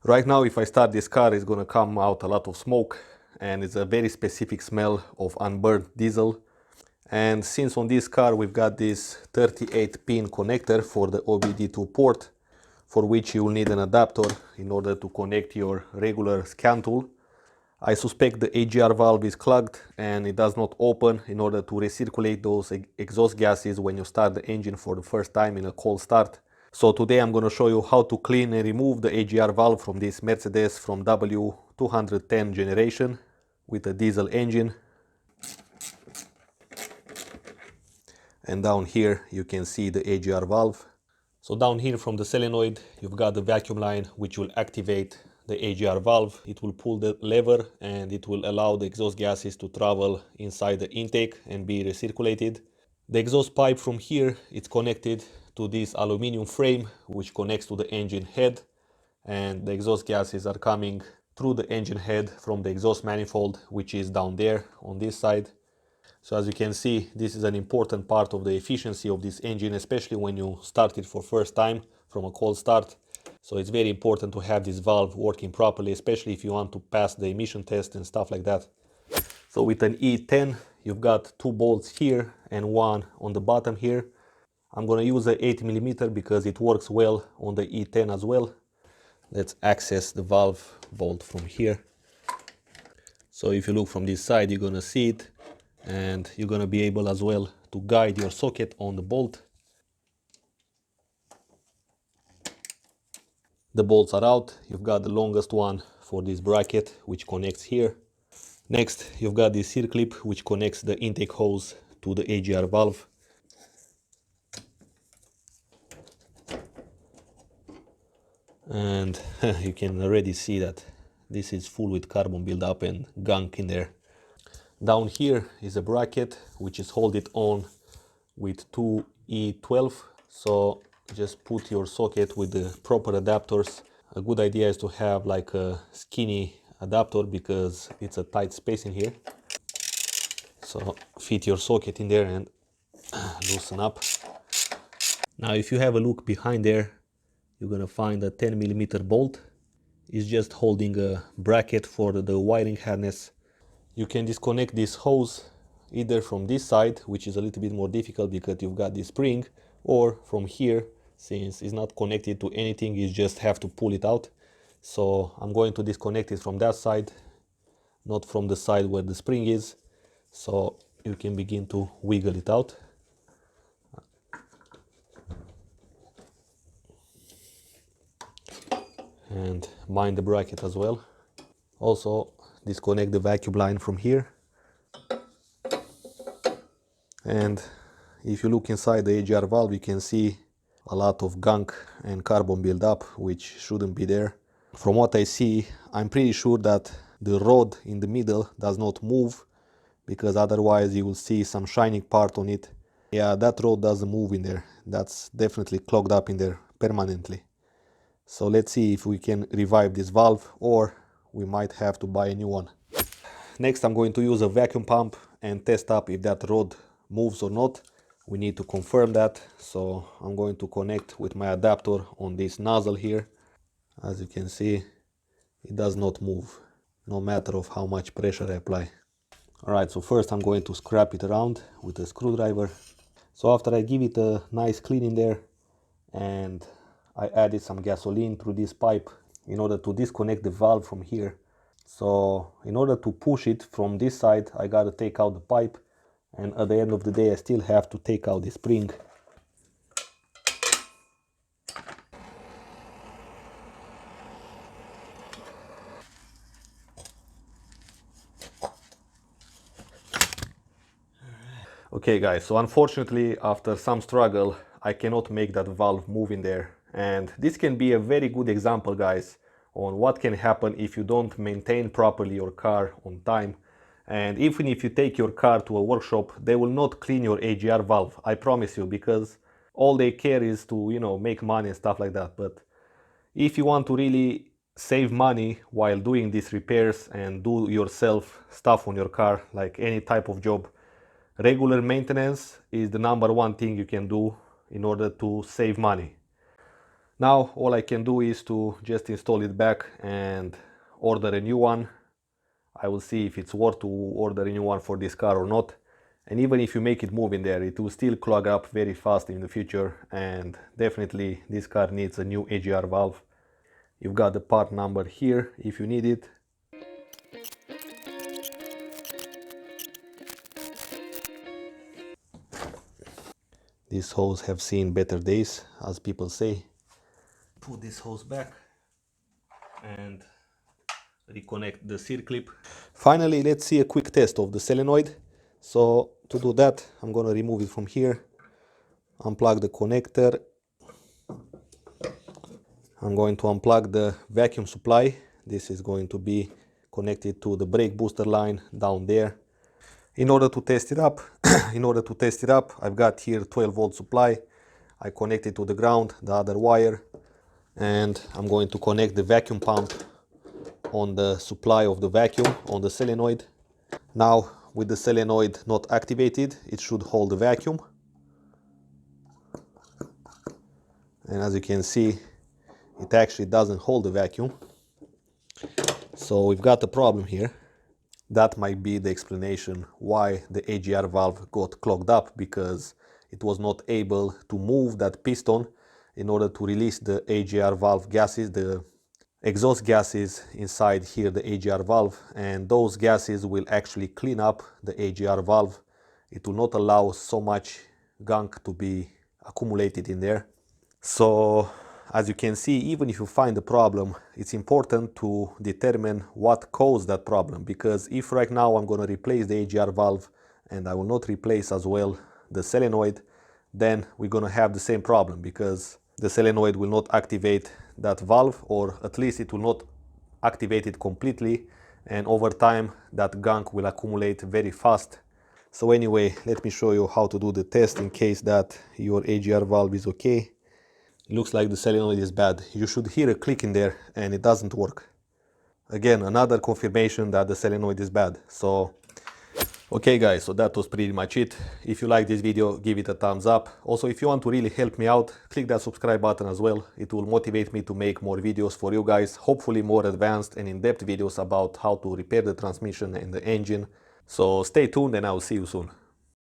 Right now, if I start this car, it's gonna come out a lot of smoke, and it's a very specific smell of unburned diesel. And since on this car we've got this 38 pin connector for the OBD2 port, for which you will need an adapter in order to connect your regular scan tool, I suspect the EGR valve is clogged and it does not open in order to recirculate those exhaust gases when you start the engine for the first time in a cold start. So today I'm going to show you how to clean and remove the EGR valve from this Mercedes from W210 generation with a diesel engine. And down here you can see the EGR valve. So down here from the solenoid you've got the vacuum line which will activate the EGR valve. It will pull the lever and it will allow the exhaust gases to travel inside the intake and be recirculated. The exhaust pipe from here is connected to this aluminum frame which connects to the engine head, and the exhaust gases are coming through the engine head from the exhaust manifold which is down there on this side. So as you can see, this is an important part of the efficiency of this engine, especially when you start it for first time from a cold start. So it's very important to have this valve working properly, especially if you want to pass the emission test and stuff like that. So with an E10, you've got two bolts here and one on the bottom here. I'm gonna use a 8mm because it works well on the E10 as well. Let's access the valve bolt from here. So if you look from this side, you're gonna see it, and you're gonna be able as well to guide your socket on the bolt. The bolts are out. You've got the longest one for this bracket which connects here. Next, you've got this C-clip which connects the intake hose to the EGR valve. And you can already see that this is full with carbon buildup and gunk in there. Down here is a bracket which is holding on with two E12. So just put your socket with the proper adapters. A good idea is to have like a skinny adapter because it's a tight space in here. So fit your socket in there and loosen up. Now if you have a look behind there, you're gonna find a 10mm bolt. It's just holding a bracket for the wiring harness. You can disconnect this hose either from this side, which is a little bit more difficult because you've got this spring, or from here, since it's not connected to anything, you just have to pull it out. So I'm going to disconnect it from that side, not from the side where the spring is. So you can begin to wiggle it out. And mind the bracket as well. Also disconnect the vacuum line from here. And if you look inside the EGR valve, you can see a lot of gunk and carbon buildup, which shouldn't be there. From what I see, I'm pretty sure that the rod in the middle does not move, because otherwise you will see some shining part on it. Yeah, that rod doesn't move in there. That's definitely clogged up in there permanently. So let's see if we can revive this valve, or we might have to buy a new one. Next, I'm going to use a vacuum pump and test up if that rod moves or not. We need to confirm that. So I'm going to connect with my adapter on this nozzle here. As you can see, it does not move, no matter of how much pressure I apply. Alright, so first I'm going to scrap it around with a screwdriver. So after I give it a nice clean in there, and I added some gasoline through this pipe in order to disconnect the valve from here. So in order to push it from this side, I gotta take out the pipe, and at the end of the day I still have to take out the spring. Okay guys, so unfortunately after some struggle I cannot make that valve move in there, and this can be a very good example, guys, on what can happen if you don't maintain properly your car on time. And even if you take your car to a workshop, they will not clean your EGR valve, I promise you, because all they care is to, you know, make money and stuff like that. But if you want to really save money while doing these repairs and do yourself stuff on your car, like any type of job, regular maintenance is the #1 thing you can do in order to save money. Now all I can do is to just install it back and order a new one. I will see if it's worth to order a new one for this car or not. And even if you make it move in there, it will still clog up very fast in the future, and definitely this car needs a new EGR valve. You've got the part number here if you need it. These hoses have seen better days, as people say. Put this hose back and reconnect the C-clip. Finally, let's see a quick test of the solenoid. So to do that, I'm going to remove it from here, unplug the connector. I'm going to unplug the vacuum supply. This is going to be connected to the brake booster line down there. In order to test it up, I've got here 12-volt supply. I connect it to the ground, the other wire, and I'm going to connect the vacuum pump on the supply of the vacuum on the solenoid. Now, with the solenoid not activated, it should hold the vacuum. And as you can see, it actually doesn't hold the vacuum. So we've got a problem here. That might be the explanation why the EGR valve got clogged up, because it was not able to move that piston in order to release the EGR valve gases, the exhaust gases inside here, the EGR valve, and those gases will actually clean up the EGR valve. It will not allow so much gunk to be accumulated in there. So as you can see, even if you find the problem, it's important to determine what caused that problem, because if right now I'm going to replace the EGR valve and I will not replace as well the solenoid, then we're going to have the same problem, because the solenoid will not activate that valve, or at least it will not activate it completely, and over time that gunk will accumulate very fast. So anyway, let me show you how to do the test in case that your EGR valve is okay. It looks like the solenoid is bad. You should hear a click in there and it doesn't work. Again, another confirmation that the solenoid is bad. So, okay guys, so that was pretty much it. If you like this video, give it a thumbs up. Also, if you want to really help me out, click that subscribe button as well. It will motivate me to make more videos for you guys, hopefully more advanced and in-depth videos about how to repair the transmission and the engine. So stay tuned and I will see you soon.